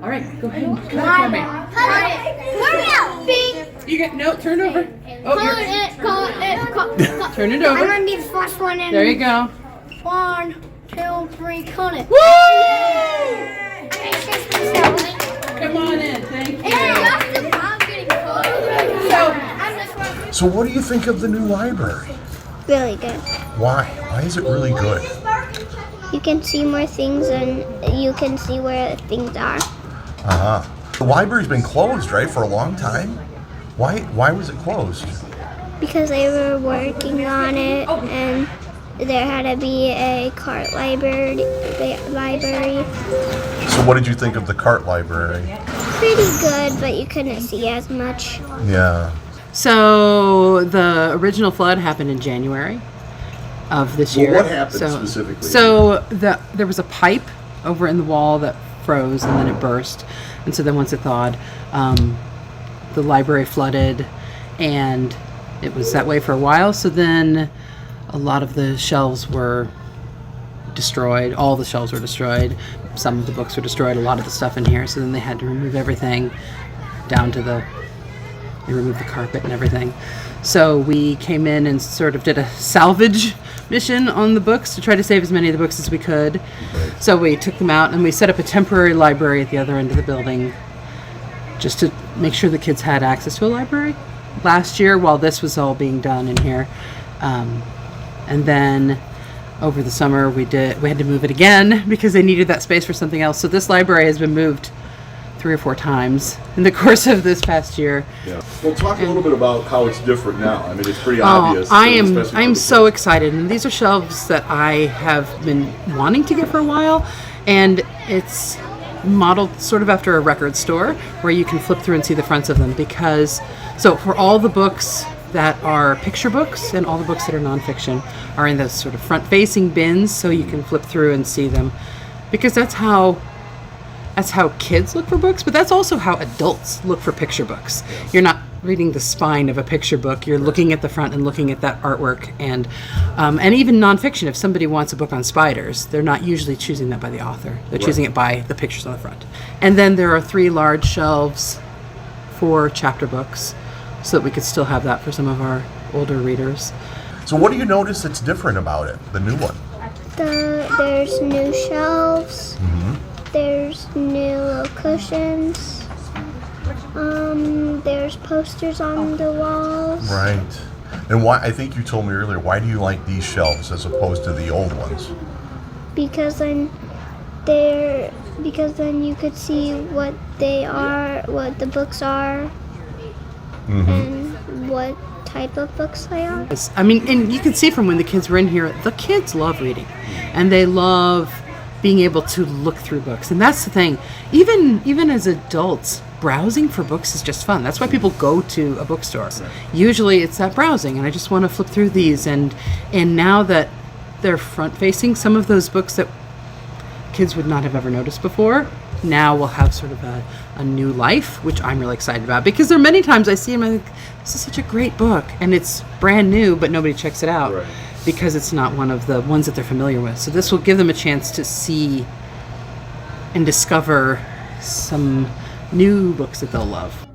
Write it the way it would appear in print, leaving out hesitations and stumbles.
All right, go ahead and cut it for me. You get no. Turn over. Oh, turn it over. I'm gonna be the first one in. There you go. 1, 2, 3, cut it. Woo! Come on in. Thank you. So what do you think of the new library? Really good. Why? Why is it really good? You can see more things and you can see where things are. Uh-huh. The library's been closed, right, for a long time? Why was it closed? Because they were working on it and there had to be a cart library. So what did you think of the cart library? Pretty good, but you couldn't see as much. Yeah. So the original flood happened in January of this year. What happened specifically? So there was a pipe over in the wall that froze and then it burst. And so then once it thawed, the library flooded and it was that way for a while. So then a lot of the shelves were destroyed. All the shelves were destroyed. Some of the books were destroyed, a lot of the stuff in here. So then they had to remove everything down to they removed the carpet and everything. So we came in and sort of did a salvage mission on the books to try to save as many of the books as we could. So we took them out and we set up a temporary library at the other end of the building just to make sure the kids had access to a library last year while this was all being done in here. And then over the summer we had to move it again because they needed that space for something else. So this library has been moved 3 or 4 times in the course of this past year. Yeah. Well, talk a little bit about how it's different now. I mean, it's pretty obvious. I am so excited, and these are shelves that I have been wanting to get for a while, and it's modeled sort of after a record store where you can flip through and see the fronts of them so for all the books that are picture books and all the books that are nonfiction are in those sort of front-facing bins so you can flip through and see them because that's how kids look for books, but that's also how adults look for picture books. You're not reading the spine of a picture book. You're looking at the front and looking at that artwork. And even nonfiction, if somebody wants a book on spiders, they're not usually choosing that by the author. They're choosing it by the pictures on the front. And then there are 3 large shelves for chapter books so that we could still have that for some of our older readers. So what do you notice that's different about it, the new one? There's new shelves. Mm-hmm. There's new cushions. There's posters on the walls. Right. And why? I think you told me earlier. Why do you like these shelves as opposed to the old ones? Because then you could see what they are, what the books are, and what type of books they are. I mean, and you can see from when the kids were in here, the kids love reading, and they love being able to look through books. And that's the thing. Even as adults, browsing for books is just fun. That's why people go to a bookstore. Usually it's that browsing, and I just want to flip through these. And now that they're front-facing, some of those books that kids would not have ever noticed before now will have sort of a new life, which I'm really excited about. Because there are many times I see them and I think, this is such a great book, and it's brand new, but nobody checks it out. Right. Because it's not one of the ones that they're familiar with. So this will give them a chance to see and discover some new books that they'll love.